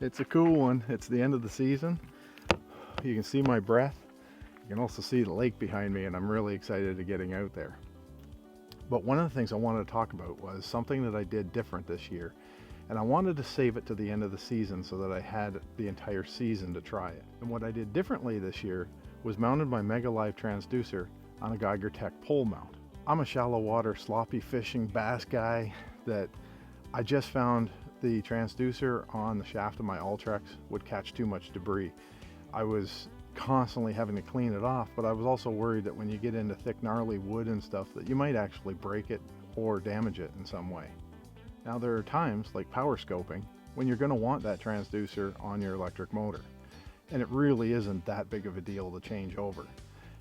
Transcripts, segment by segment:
It's a cool one. It's the end of the season. You can see my breath. You can also see the lake behind me, and I'm really excited to getting out there. But one of the things I wanted to talk about was something that I did different this year, and I wanted to save it to the end of the season so that I had the entire season to try it. And what I did differently this year was mounted my Mega Live transducer on a Geiger Tech pole mount. I'm a shallow water sloppy fishing bass guy that I just found the transducer on the shaft of my Ultrex would catch too much debris. I was constantly having to clean it off, but I was also worried that when you get into thick gnarly wood and stuff that you might actually break it or damage it in some way. Now there are times, like power scoping, when you're going to want that transducer on your electric motor, and it really isn't that big of a deal to change over.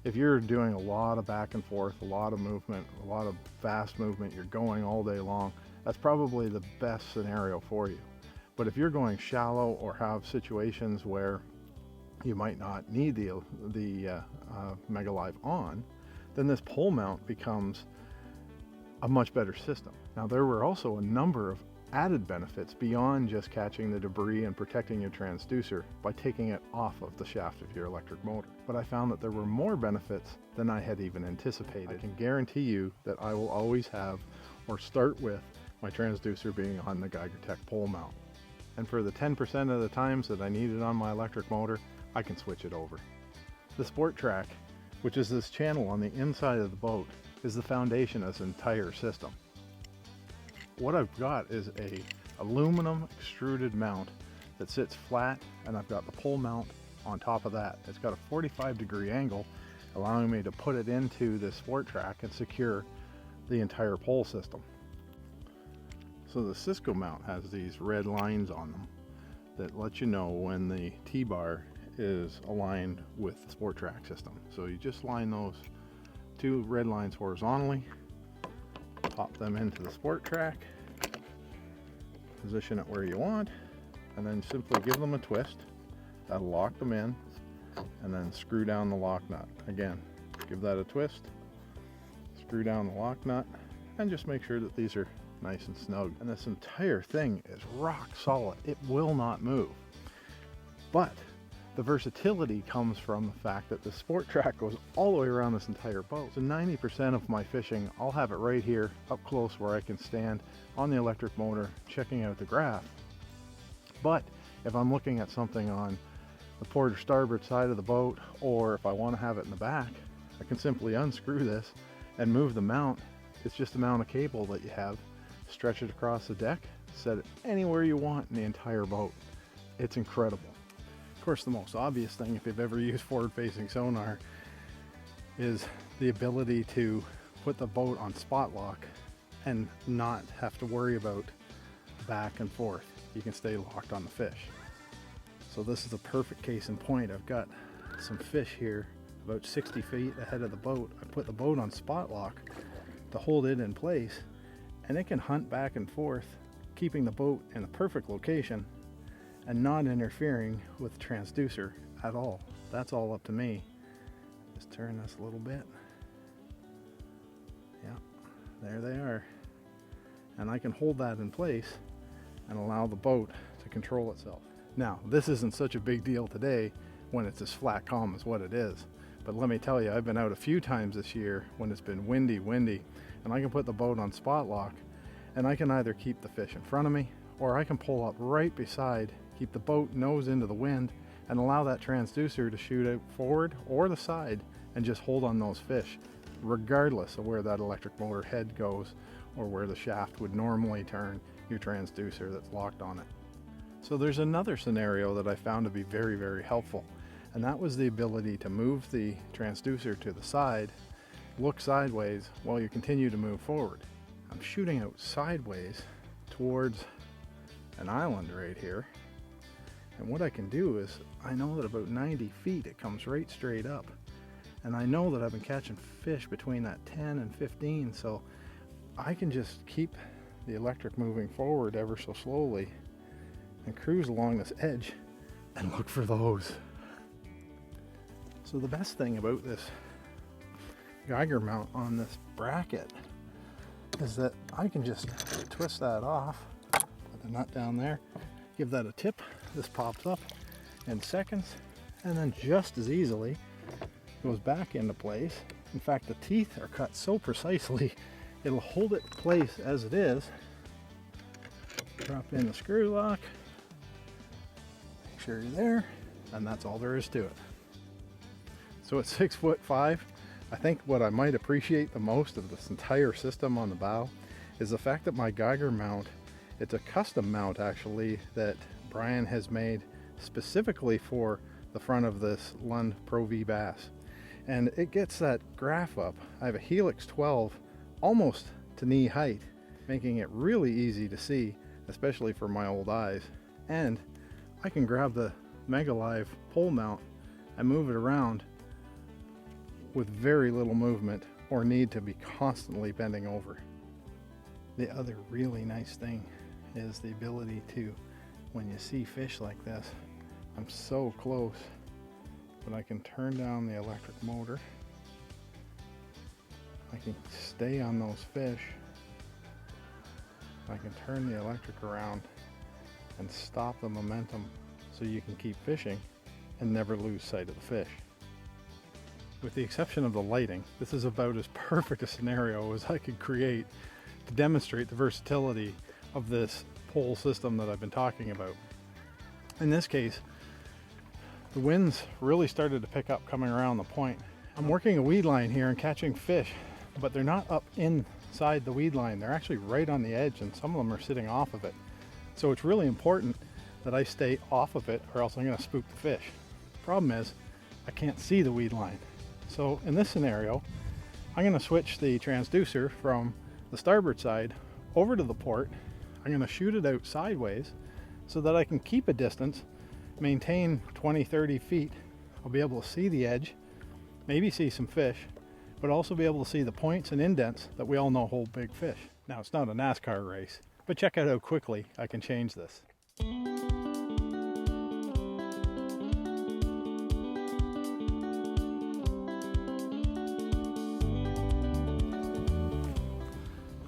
If you're doing a lot of back and forth, a lot of movement, a lot of fast movement, you're going all day long, that's probably the best scenario for you. But if you're going shallow or have situations where you might not need the Mega Live on, then this pole mount becomes a much better system. Now there were also a number of added benefits beyond just catching the debris and protecting your transducer by taking it off of the shaft of your electric motor. But I found that there were more benefits than I had even anticipated. I can guarantee you that I will always have or start with my transducer being on the Geiger Tech pole mount. And for the 10% of the times that I need it on my electric motor, I can switch it over. The Sport Track, which is this channel on the inside of the boat, is the foundation of this entire system. What I've got is a aluminum extruded mount that sits flat, and I've got the pole mount on top of that. It's got a 45-degree angle, allowing me to put it into the Sport Track and secure the entire pole system. So the Cisco mount has these red lines on them that let you know when the T-bar is aligned with the Sport Track system. So you just line those two red lines horizontally, pop them into the Sport Track, position it where you want, and then simply give them a twist. That'll lock them in, and then screw down the lock nut. Again, give that a twist, screw down the lock nut, and just make sure that these are nice and snug. And this entire thing is rock solid. It will not move. But the versatility comes from the fact that the Sport Track goes all the way around this entire boat. So 90% of my fishing, I'll have it right here up close where I can stand on the electric motor checking out the graph. But if I'm looking at something on the port or starboard side of the boat, or if I want to have it in the back, I can simply unscrew this and move the mount. It's just a mount of cable that you have, stretch it across the deck, set it anywhere you want in the entire boat. It's incredible. Of course, the most obvious thing, if you've ever used forward-facing sonar, is the ability to put the boat on spot lock and not have to worry about back and forth. You can stay locked on the fish. So this is a perfect case in point. I've got some fish here about 60 feet ahead of the boat. I put the boat on spot lock to hold it in place, and it can hunt back and forth, keeping the boat in a perfect location and not interfering with the transducer at all. That's all up to me. Just turn this a little bit. Yeah, there they are. And I can hold that in place and allow the boat to control itself. Now, this isn't such a big deal today when it's as flat calm as what it is. But let me tell you, I've been out a few times this year when it's been windy, and I can put the boat on spot lock, and I can either keep the fish in front of me, or I can pull up right beside, keep the boat nose into the wind, and allow that transducer to shoot out forward or the side and just hold on those fish, regardless of where that electric motor head goes or where the shaft would normally turn your transducer that's locked on it. So there's another scenario that I found to be very, very helpful, and that was the ability to move the transducer to the side, look sideways while you continue to move forward. I'm shooting out sideways towards an island right here, and what I can do is, I know that about 90 feet it comes right straight up, and I know that I've been catching fish between that 10 and 15, so I can just keep the electric moving forward ever so slowly and cruise along this edge and look for those. So the best thing about this Geiger mount on this bracket is that I can just twist that off, put the nut down there, Give that a tip, this pops up in seconds, and then just as easily goes back into place. In fact, the teeth are cut so precisely, it'll hold it in place as it is. Drop in the screw lock, make sure you're there, and that's all there is to it. So at 6'5", I think what I might appreciate the most of this entire system on the bow is the fact that my Geiger mount, it's a custom mount actually that Brian has made specifically for the front of this Lund Pro V bass. And it gets that graph up. I have a Helix 12 almost to knee height, making it really easy to see, especially for my old eyes. And I can grab the Mega Live pole mount and move it around with very little movement or need to be constantly bending over. The other really nice thing is the ability to, when you see fish like this, I'm so close, but I can turn down the electric motor. I can stay on those fish. I can turn the electric around and stop the momentum so you can keep fishing and never lose sight of the fish. With the exception of the lighting, this is about as perfect a scenario as I could create to demonstrate the versatility of this pole system that I've been talking about. In this case, the winds really started to pick up coming around the point. I'm working a weed line here and catching fish, but they're not up inside the weed line. They're actually right on the edge, and some of them are sitting off of it. So it's really important that I stay off of it, or else I'm going to spook the fish. The problem is I can't see the weed line. So in this scenario, I'm going to switch the transducer from the starboard side over to the port. I'm going to shoot it out sideways so that I can keep a distance, maintain 20-30 feet. I'll be able to see the edge, maybe see some fish, but also be able to see the points and indents that we all know hold big fish. Now, it's not a NASCAR race, but check out how quickly I can change this.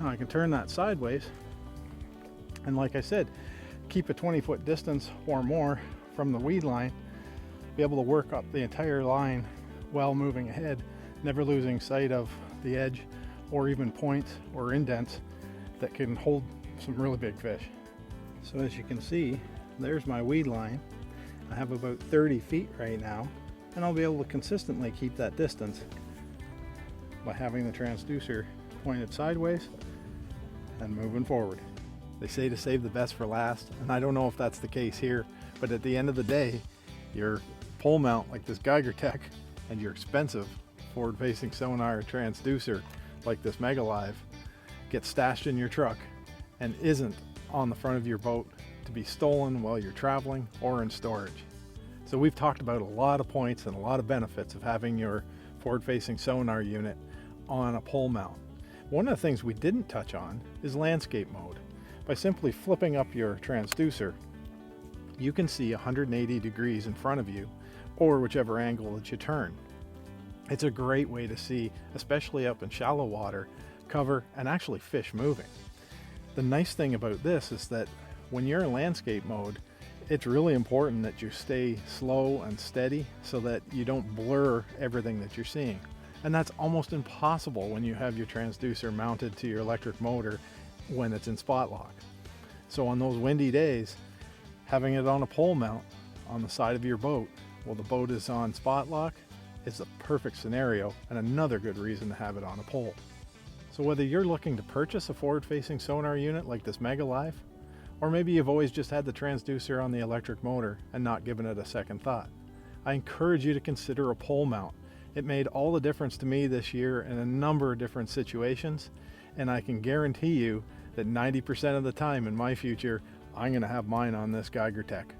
Now I can turn that sideways, and like I said, keep a 20-foot distance or more from the weed line, be able to work up the entire line while moving ahead, never losing sight of the edge or even points or indents that can hold some really big fish. So as you can see, there's my weed line. I have about 30 feet right now, and I'll be able to consistently keep that distance by having the transducer pointed sideways and moving forward. They say to save the best for last, and I don't know if that's the case here, but at the end of the day, your pole mount like this Geiger Tech and your expensive forward-facing sonar transducer like this Mega Live gets stashed in your truck and isn't on the front of your boat to be stolen while you're traveling or in storage. So we've talked about a lot of points and a lot of benefits of having your forward-facing sonar unit on a pole mount. One of the things we didn't touch on is landscape mode. By simply flipping up your transducer, you can see 180 degrees in front of you, or whichever angle that you turn. It's a great way to see, especially up in shallow water, cover, and actually fish moving. The nice thing about this is that when you're in landscape mode, it's really important that you stay slow and steady so that you don't blur everything that you're seeing. And that's almost impossible when you have your transducer mounted to your electric motor when it's in spot lock. So on those windy days, having it on a pole mount on the side of your boat while the boat is on spot lock is the perfect scenario, and another good reason to have it on a pole. So whether you're looking to purchase a forward-facing sonar unit like this Mega Live, or maybe you've always just had the transducer on the electric motor and not given it a second thought, I encourage you to consider a pole mount. It made all the difference to me this year in a number of different situations, and I can guarantee you that 90% of the time in my future, I'm going to have mine on this Geiger Tech.